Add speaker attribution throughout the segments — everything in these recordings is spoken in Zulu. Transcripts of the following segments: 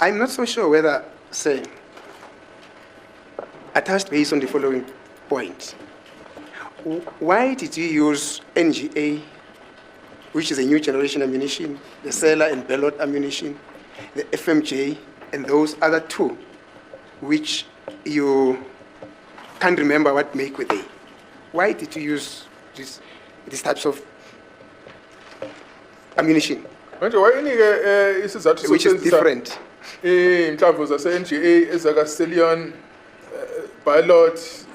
Speaker 1: I'm not so sure whether, say, I touched base on the following point. Why did you use NGA, which is a new generation ammunition, the cellar and ballot ammunition, the FMJ, and those other two, which you can't remember what make were they? Why did you use these types of ammunition? Which is different.
Speaker 2: Inhlamvu zase-NGA ezaka-Stallion ballot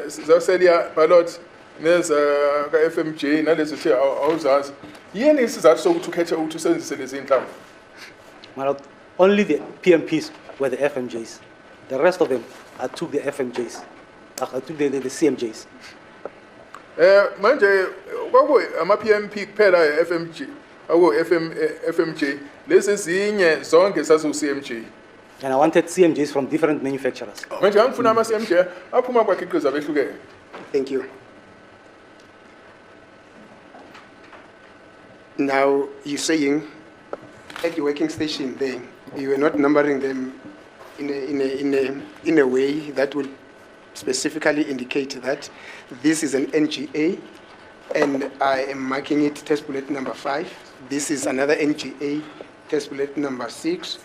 Speaker 2: zaselia ballot nezaka-FMJ nalezo the awuzazi yini isizathu sokuthi ukhethe ukuthi usebenzise lezi inhlamvu?
Speaker 3: Well, only the PMPs were the FMJs. The rest of them, I took the FMJs. I took the CMJs.
Speaker 2: Manje kwaku ama-PMP kuphela FMJ FMJ lezi ezinye zonke zazu-CMJ.
Speaker 3: And I wanted CMJs from different manufacturers.
Speaker 2: Manje angifuna ama-CMJ aphuma kwakhiqiza behlukene.
Speaker 1: Thank you. Now, you're saying at the working station there, you were not numbering them in a way that would specifically indicate that this is an NGA, and I am marking it test bullet number 5. This is another NGA, test bullet number 6,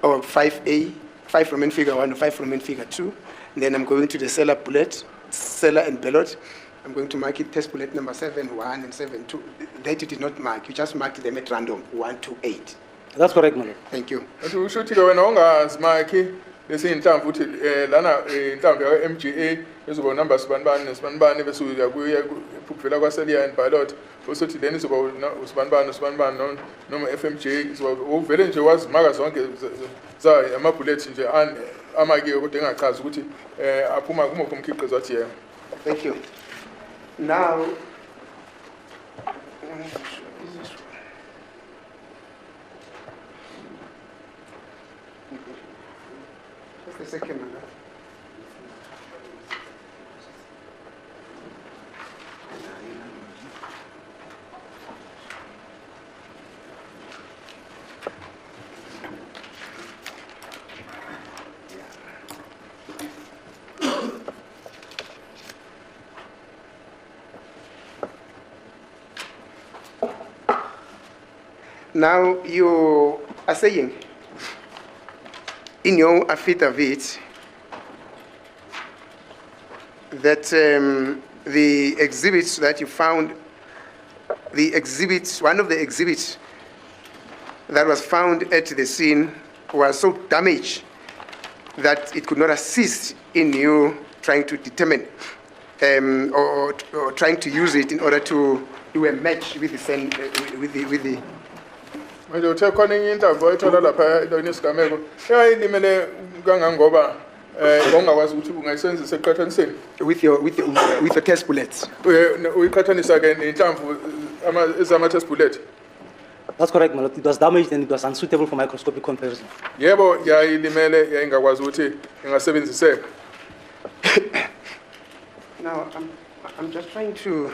Speaker 1: or 5A, 5 from end figure 1 or 5 from end figure 2. And then I'm going to the cellar bullet, cellar and ballot. I'm going to mark it test bullet number 7.1 and 7.2. That you did not mark, you just marked them at random, 1 to 8.
Speaker 3: That's correct, Malik.
Speaker 1: Thank you.
Speaker 2: Lesi inhlamvu uthi lana inhlamvu ya MGA izoba number sibanibani bese uyakuya ukuvela kwaselia and ballot bese uthi then izoba usibanibani noma FMJ izoba uvele nje wazimaka zonke za ama bullet nje amake kodwa engachazi ukuthi aphuma kumuphi umkhiqizo wathi yena.
Speaker 1: Thank you. Now the second one. Now you are saying in your affidavit that the exhibits that you found, one of the exhibits that was found at the scene was so damaged that it could not assist in you trying to determine or trying to use it in order to do a match with the
Speaker 2: Manje uthe khona enye inhlamvu ayithola lapha endaweni yesigameko eyayilimele kangangoba ongakwazi ukuthi ungayisebenzisa eqhathaniseni
Speaker 1: with your test bullets.
Speaker 2: Uyiqhathanisa ke inhlamvu ezama test bullet.
Speaker 3: That's correct, Malik. It was damaged and it was unsuitable for microscopic comparison.
Speaker 2: Yebo yayilimele yayingakwazi ukuthi ingasebenziseka.
Speaker 1: Now I'm just trying to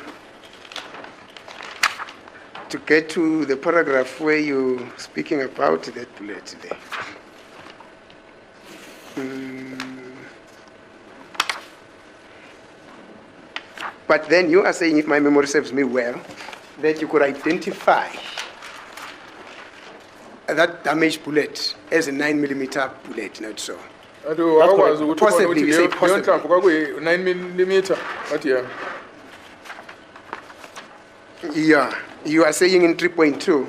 Speaker 1: get to the paragraph where you're speaking about that bullet there. But then you are saying, if my memory serves me well, that you could identify that damaged bullet as a 9mm bullet, not so. Possibly, we say possibly.
Speaker 2: 9mm, but yeah.
Speaker 1: Yeah, you are saying in 3.2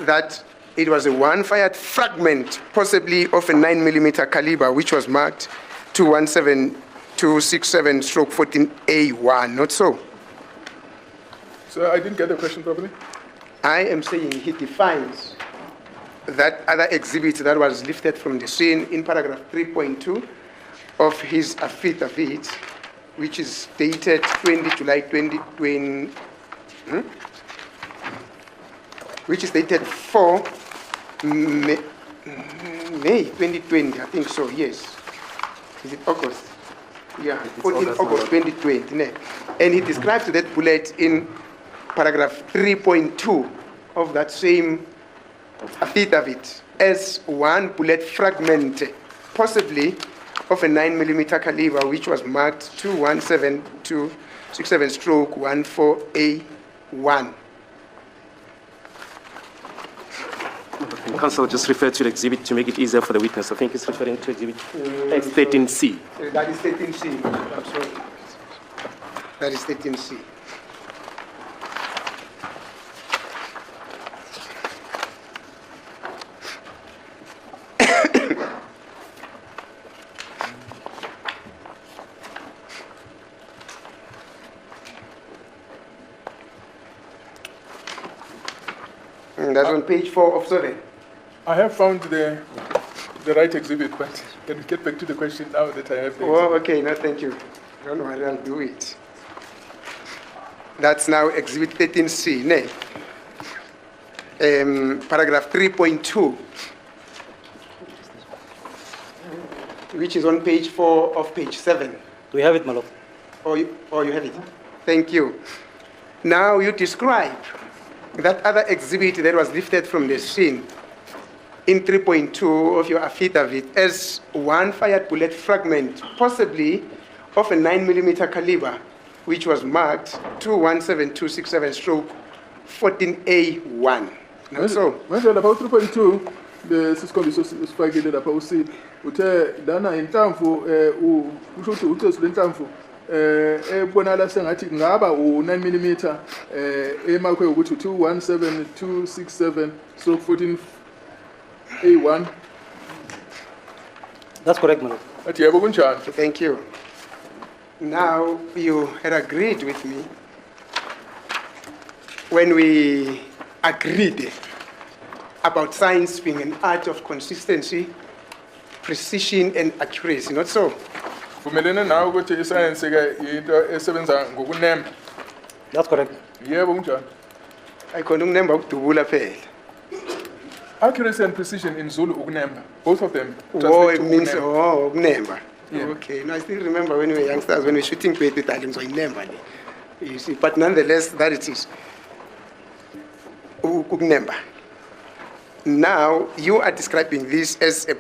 Speaker 1: that it was a one-fired fragment, possibly of a 9mm caliber, which was marked 217267/14A1, not so?
Speaker 2: So I didn't get the question properly.
Speaker 1: I am saying he defines that other exhibit that was lifted from the scene in paragraph 3.2 of his affidavit, which is dated 20 July 2020, which is dated 4 May 2020, I think so, yes. Is it August? Yeah, 14 August 2020. And he describes that bullet in paragraph 3.2 of that same affidavit as one bullet fragment, possibly of a 9mm caliber, which was marked 217-267-14A1.
Speaker 4: Counsel just referred to the exhibit to make it easier for the witness. I think he's referring to exhibit X13C.
Speaker 1: That is 13C. I'm sorry. That is 13C. That's on page 4 of 7.
Speaker 2: I have found the right exhibit, but can we get back to the question now that I have the
Speaker 1: Oh, okay, no, thank you. Don't worry, I'll do it. That's now exhibit 13C, ne? Paragraph 3.2, which is on page 4 of page 7.
Speaker 3: Do we have it, my lord?
Speaker 1: Oh, you have it. Thank you. Now you describe that other exhibit that was lifted from the scene in 3.2 of your affidavit as one fired bullet fragment, possibly of a 9mm caliber, which was marked 217267-14A1. Not so.
Speaker 2: Manje lapha u-3.2 lesisikhombisa sifakile lapha usini uthe lana inhlamvu usho ukuthi ucezu lenhlamvu ebonala sengathi ngaba u9mm emakwe ukuthi 217267-14A1.
Speaker 3: That's correct, my lord.
Speaker 2: Athi yebo kunjani?
Speaker 1: Thank you. Now you had agreed with me when we agreed about science being an art of consistency, precision, and accuracy, not so?
Speaker 2: Vumelene nawe ukuthi iscience ke into esebenza ngokunemba.
Speaker 3: That's correct.
Speaker 2: Yebo kunjani?
Speaker 1: Ayikhona ukunemba ukudubula phela.
Speaker 2: Accuracy and precision in Zulu ukunemba. Both of them.
Speaker 1: Oh,
Speaker 2: translate
Speaker 1: it
Speaker 2: to
Speaker 1: means,
Speaker 2: ukunemba.
Speaker 1: ukunemba.
Speaker 2: Yeah.
Speaker 1: Okay, now I still remember when we were youngsters, when we were shooting bait with items, we nemba. You see, but nonetheless, that it is. Ukunemba. Now, you are describing this as a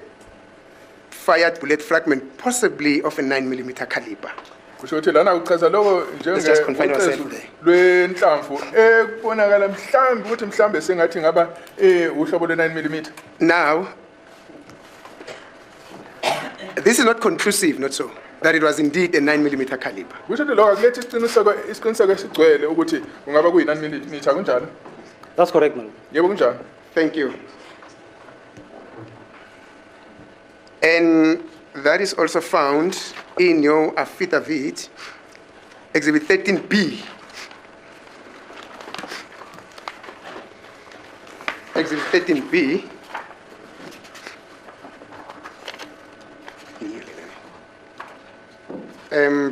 Speaker 1: fired bullet fragment, possibly of a 9mm caliber.
Speaker 2: Kusho ukuthi lana uchaza lokho
Speaker 1: Let's just confine ourselves there.
Speaker 2: lwenhlamvu ekubonakala mhlambi ukuthi mhlambe sengathi ngaba uhlobo lwe9mm.
Speaker 1: Now, this is not conclusive, not so, that it was indeed a 9mm caliber.
Speaker 2: Kusho ukuthi lokho akulethi isiqiniseko esigcwele ukuthi kungaba kuyi9mm kunjalo.
Speaker 3: That's correct, my lord.
Speaker 2: Yebo kunjalo.
Speaker 1: Thank you. And that is also found in your affidavit, Exhibit 13B. Exhibit 13B.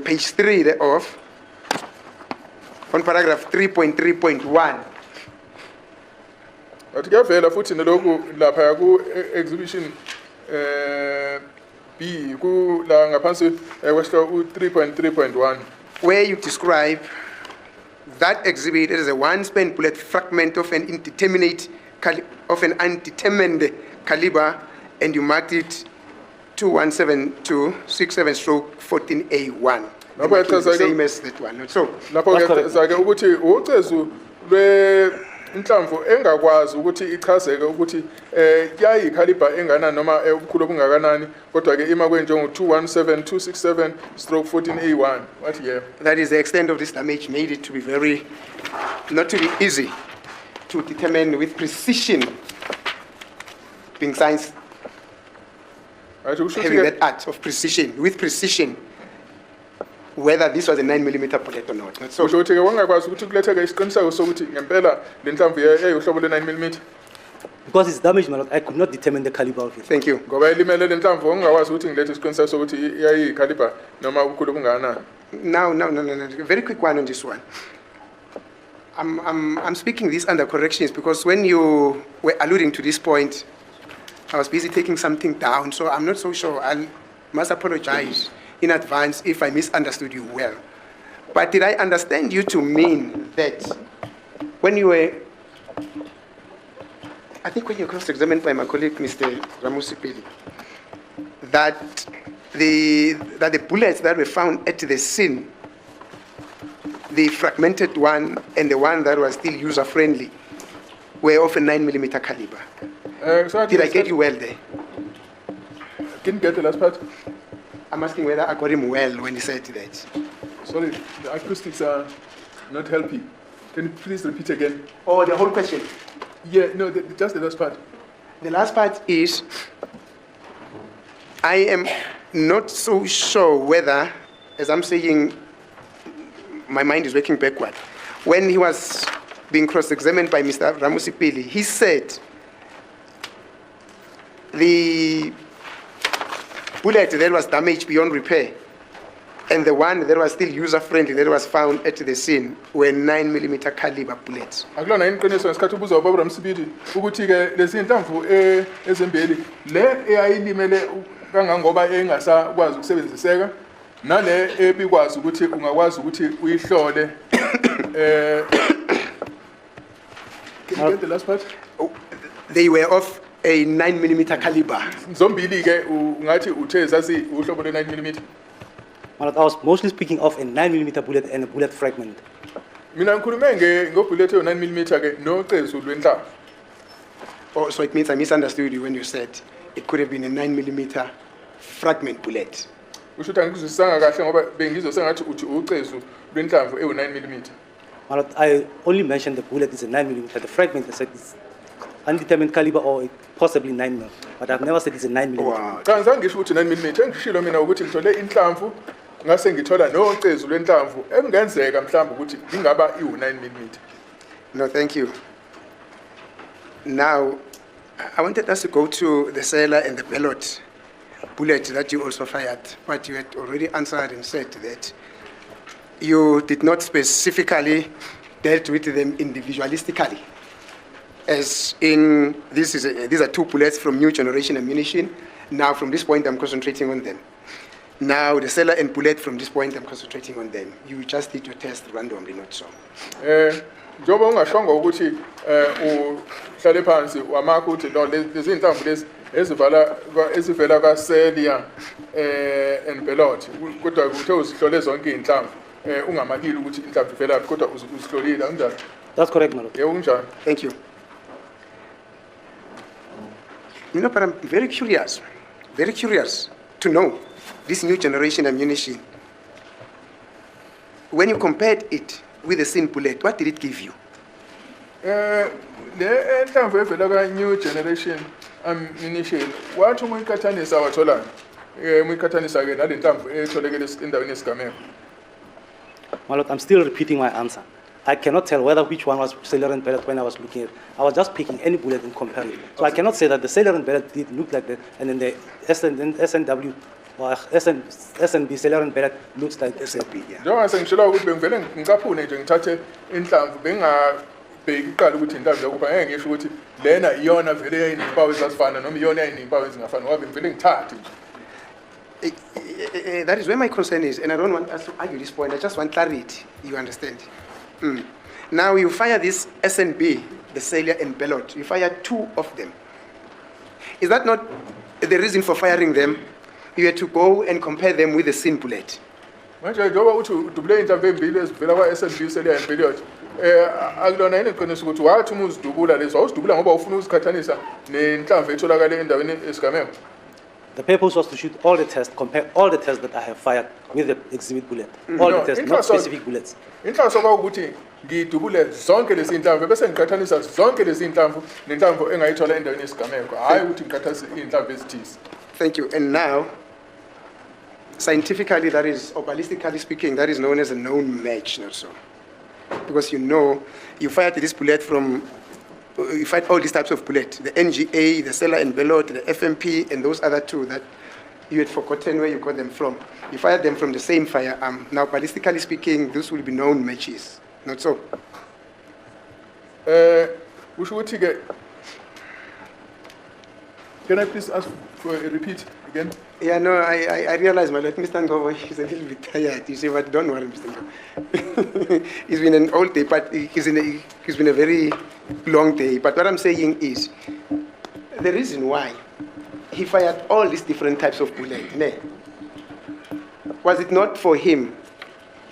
Speaker 1: Page 3 thereof, on paragraph 3.3.1.
Speaker 2: Athi kuyavela futhi nelokhu lapha ku exhibition B ku la ngaphansi kwesihlo u3.3.1
Speaker 1: where you describe that exhibit as a one-spent bullet fragment of an undetermined caliber, and you marked it 217267-14A1. The same as that one. So,
Speaker 2: lapho ke ukuthi ucezu inhlamvu engakwazi ukuthi ichazeke ukuthi yayi caliber engana noma ubukhulu obungakanani kodwa ke ima kwenjengo 217267-14A1 wathi yeah.
Speaker 1: That is the extent of this damage, made it to be not to be easy to determine with precision, being science having that art of precision, with precision, whether this was a 9mm bullet or not. So,
Speaker 2: kusho ukuthi ke wangakwazi ukuthi kuletheke isiqiniseko sokuthi ngempela le nhlamvu uhlobo le9mm.
Speaker 3: Because it's damaged, my lord, I could not determine the caliber of it.
Speaker 1: thank you.
Speaker 2: Ngoba ilimele le nhlamvu ungakwazi ukuthi ngilethe isiqiniseko sokuthi yayi caliber noma ubukhulu obungakanani.
Speaker 1: No. Very quick one on this one. I'm speaking this under corrections because when you were alluding to this point, I was busy taking something down, so I'm not so sure. I must apologize in advance if I misunderstood you well. But did I understand you to mean that when you were I think when you're cross-examined by my colleague, Mr. Ramusipeli, that the bullets that were found at the scene, the fragmented one and the one that was still user-friendly, were of a 9mm caliber. Did I get you well there?
Speaker 2: Didn't get the last part.
Speaker 1: I'm asking whether I got him well when he said that.
Speaker 2: Sorry, the acoustics are not helping. Can you please repeat again?
Speaker 1: Oh, the whole question.
Speaker 2: Yeah, no, just the last part.
Speaker 1: The last part is, I am not so sure whether, as I'm saying, my mind is working backward. When he was being cross-examined by Mr. Ramusipeli, he said the bullet that was damaged beyond repair and the one that was still user-friendly that was found at the scene were 9mm caliber bullets.
Speaker 2: Akulona iqiniso ngesikhathi ubuza ubaba uMsibidi ukuthi ke lezi inhlamvu ezimbili le eyayilimele kangangoba engasakwazi ukusebenziseka nale ebikwazi ukuthi ungakwazi ukuthi uyihlole Can you get the last part?
Speaker 1: They were of a 9mm caliber.
Speaker 2: Zombili ke ungathi uthe zasi uhlobo le 9mm.
Speaker 3: Well, I was mostly speaking of a 9mm bullet and a bullet fragment.
Speaker 2: Mina ngikhulume ngobullet yo 9mm ke nocezu lwenhlamvu.
Speaker 1: Oh, so it means I misunderstood you when you said it could have been a 9mm fragment bullet.
Speaker 2: Usho ukuthi angikuzwisisanga kahle ngoba bengizosengathi uthi ucezu lwenhlamvu ewu 9mm.
Speaker 3: Well, I only mentioned the bullet is a 9mm. The fragment I said is undetermined caliber or possibly 9mm. But I've never said it's a 9mm.
Speaker 1: Wow.
Speaker 2: Cha ngizangisho ukuthi 9mm engishilo mina ukuthi ngithole inhlamvu ngase ngithola nocezu lwenhlamvu engenzeka mhlawumbe ukuthi ingaba iwu 9mm.
Speaker 1: No, thank you. Now, I wanted us to go to the cellar and the ballot bullet that you also fired, but you had already answered and said that you did not specifically dealt with them individualistically. As in, these are two bullets from new generation ammunition. Now, from this point, I'm concentrating on them. Now, the cellar and bullet, from this point, I'm concentrating on them. You just did your test randomly, not so.
Speaker 2: Njoba ungashongo ukuthi uhlale phansi wamakho ukuthi no lezi inhlamvu lezi ezivela kwaSelia and Bellot kodwa uthe uzihlole zonke inhlamvu ungamakile ukuthi inhlamvu ivela kodwa uzihlolile kanjani?
Speaker 3: That's correct, my lord.
Speaker 2: Yebo kunjani?
Speaker 1: Thank you. You know, but I'm very curious to know this new generation ammunition. When you compared it with the same bullet, what did it give you?
Speaker 2: Le enhlamvu evela kwa new generation ammunition wathi umuyikhathanisa wathola umuyikhathanisa ke nale nhlamvu etholekele endaweni yesigameko.
Speaker 3: My lord, I'm still repeating my answer. I cannot tell whether which one was cellular and pellet when I was looking at it. I was just picking any bullet and comparing it. So I cannot say that the cellular and pellet did look like that, and then the SNW or SNB cellular and pellet looks like SNB. Yeah.
Speaker 2: Njengoba sengishela ukuthi bengivele ngicaphune nje ngithathe inhlamvu bengabheki iqala ukuthi inhlamvu yakupha ngeke ngisho ukuthi lena iyona vele yayinempawu ezifana noma iyona yayinempawu ezingafani ngoba bengivele ngithathe nje.
Speaker 1: That is where my concern is, and I don't want us to argue this point. I just want clarity. You understand? Now you fire this SNB, the cellular and pellet. You fire two of them. Is that not the reason for firing them? You had to go and compare them with the sin bullet.
Speaker 2: Manje njengoba uthi udubule inhlamvu embili ezivela kwa SNB cellular and pellet. Akulona yini iqiniso ukuthi wathi uma uzidubula lezo awuzidubula ngoba ufuna ukuziqhathanisa nenhlamvu etholakala endaweni esigameko.
Speaker 3: The purpose was to shoot all the tests, compare all the tests that I have fired with the exhibit bullet. All the tests, not specific bullets.
Speaker 2: Inhloso kwakuthi ngidubule zonke lezi inhlamvu bese ngiqhathanisa zonke lezi inhlamvu nenhlamvu engayithola endaweni yesigameko hayi ukuthi ngiqhathanise inhlamvu ezithisi.
Speaker 1: Thank you. And now, scientifically, that is, or ballistically speaking, that is known as a known match, not so. Because you know, you fired this bullet from, you fired all these types of bullets, the NGA, the cellular and pellet, the FMP, and those other two that you had forgotten where you got them from. You fired them from the same firearm. Now, ballistically speaking, those will be known matches, not so.
Speaker 2: Usho ukuthi ke, can I please ask for a repeat again?
Speaker 1: Yeah, no, I realize, my Lord, Mr. Ngobo is a little bit tired, you see, but don't worry, Mr. Ngobo. It's been an all day, but it's been a very long day. But what I'm saying is, the reason why he fired all these different types of bullets, was it not for him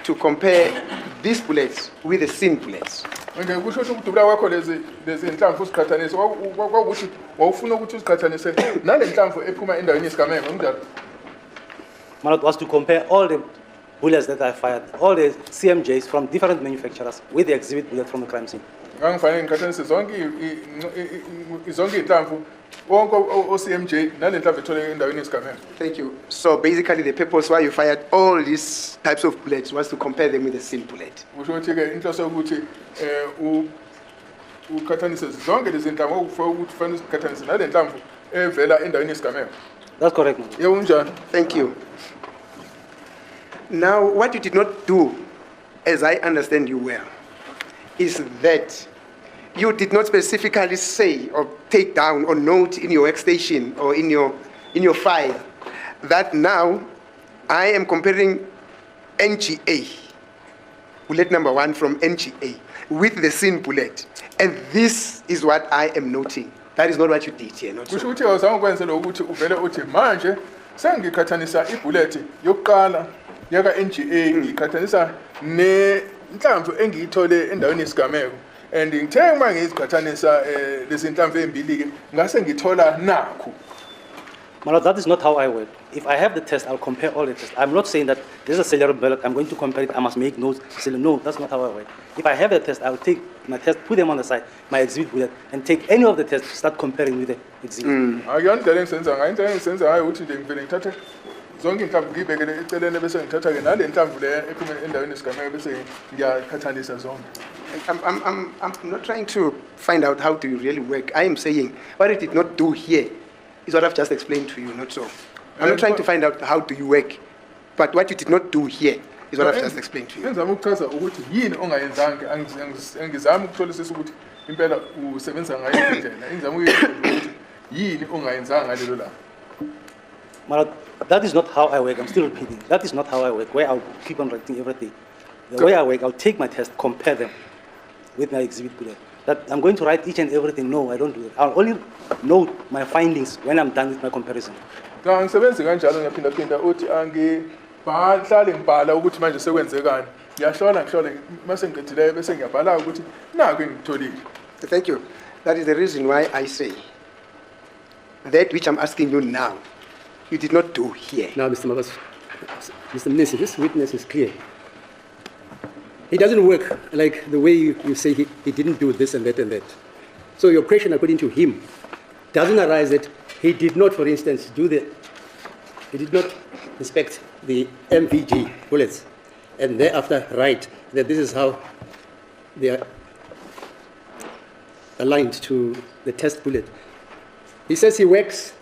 Speaker 1: to compare these bullets with the sin bullets?
Speaker 2: Kusho ukuthi ukudubula kwakho lezi inhlamvu usiqhathanise kwakuthi wawufuna ukuthi usiqhathanise nale nhlamvu ephuma endaweni yesigameko kunjalo.
Speaker 3: My Lord, was to compare all the bullets that I fired, all the CMJs from different manufacturers with the exhibit bullet from the crime scene.
Speaker 2: Ngangifanele ngiqhathanise zonke inhlamvu wonke o-CMJ nale nhlamvu etholeke endaweni yesigameko.
Speaker 1: Thank you. So basically the purpose why you fired all these types of bullets was to compare them with the sin bullet.
Speaker 2: Kusho ukuthi-ke inhloso yokuthi uqhathanise zonke lezi nhlamvu ukuthi kufanele uqhathanise nale nhlamvu evela endaweni yesigameko.
Speaker 3: That's correct, my Lord.
Speaker 2: Yebo kunjalo.
Speaker 1: Thank you. Now, what you did not do, as I understand you well, is that you did not specifically say or take down or note in your workstation or in your file that now I am comparing NGA, bullet number 1 from NGA, with the sin bullet. And this is what I am noting. That is not what you did here, not
Speaker 2: Kusho
Speaker 1: so.
Speaker 2: ukuthi awuzange ukwenzela ukuthi uvele uthi manje sengiqhathanisa ibullet yokuqala yaka NGA ngiqhathanisa nenhlamvu engiyithole endaweni yesigameko and ngithe uma ngiziqhathanisa lezi nhlamvu ezimbili ke ngase ngithola nakho.
Speaker 3: My Lord, that is not how I work. If I have the test, I'll compare all the tests. I'm not saying that there's a cellular bullet, I'm going to compare it, I must make notes. Say, no, that's not how I work. If I have the test, I'll take my test, put them on the side, my exhibit bullet, and take any of the tests, start comparing with the exhibit.
Speaker 2: Akuyona engisenza ngayo into engisenza ngayo ukuthi nje ngivele ngithathe zonke inhlamvu ngibekele eceleni bese ngithatha ke nale nhlamvu le ephuma endaweni yesigameko bese ngiyaqhathanisa zonke.
Speaker 1: I'm not trying to find out how do you really work. I am saying what it did not do here is what I've just explained to you, not so. I'm not trying to find out how do you work, but what you did not do here is what I've just explained to you.
Speaker 2: Ngizama ukuchaza ukuthi yini ongayenzange angizama ukutholisisa ukuthi impela usebenza ngayo indlela. Ngizama ukuthi yini ongayenzanga ngalelo la.
Speaker 3: My Lord, that is not how I work. I'm still repeating. That is not how I work, where I'll keep on writing everything. The way I work, I'll take my test, compare them with my exhibit bullet. That I'm going to write each and everything. No, I don't do it. I'll only note my findings when I'm done with my comparison.
Speaker 2: Cha ngisebenza kanjalo ngiyaphinda uthi ngibhala ngibhala ukuthi manje sekwenzekani. Ngiyahlola mase ngiqedile bese ngiyabhala ukuthi naku engitholile.
Speaker 1: Thank you. That is the reason why I say that which I'm asking you now, you did not do here.
Speaker 5: Now, Mr. Mnisi, this witness is clear. He doesn't work like the way you say he didn't do this and that and that. So your question, according to him, doesn't arise that he did not, for instance, he did not inspect the MVG bullets and thereafter write that this is how they are aligned to the test bullet. He says he works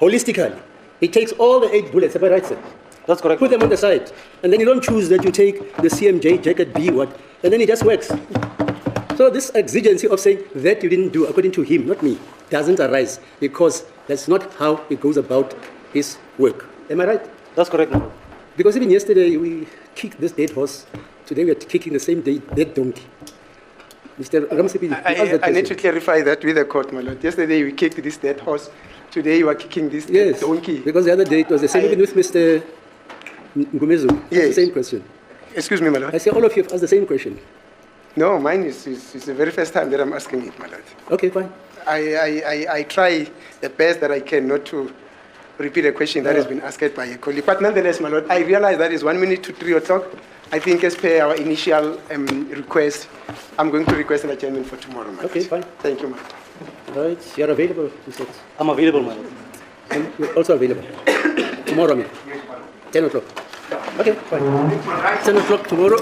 Speaker 5: holistically. He takes all the 8 bullets, right, sir?
Speaker 3: That's correct.
Speaker 5: Put them on the side. And then you don't choose that you take the CMJ, jacket B, what, and then it just works. So this exigency of saying that you didn't do, according to him, not me, doesn't arise because that's not how he goes about his work. Am I right?
Speaker 3: That's correct, my Lord.
Speaker 5: Because even yesterday we kicked this dead horse. Today we are kicking the same dead donkey. Mr. Ramsepi,
Speaker 1: I need to clarify that with the court, my Lord. Yesterday we kicked this dead horse. Today you are kicking this dead donkey.
Speaker 5: Because the other day it was the same even with Mr. Ngumezu.
Speaker 1: Yes.
Speaker 5: The same question.
Speaker 1: Excuse me, my Lord.
Speaker 5: I say all of you have asked the same question.
Speaker 1: No, mine is the very first time that I'm asking it, my Lord.
Speaker 5: Okay, fine.
Speaker 1: I try the best that I can not to repeat a question that has been asked by a colleague. But nonetheless, my Lord, I realize that is 1 minute to 3 o'clock. I think as per our initial request, I'm going to request an adjournment for tomorrow, my Lord.
Speaker 5: Okay, fine.
Speaker 1: Thank you, my Lord.
Speaker 5: Right, you are available, you said.
Speaker 3: I'm available, my Lord.
Speaker 5: And you're also available. Tomorrow, 10 o'clock. Okay, fine. 10 o'clock tomorrow.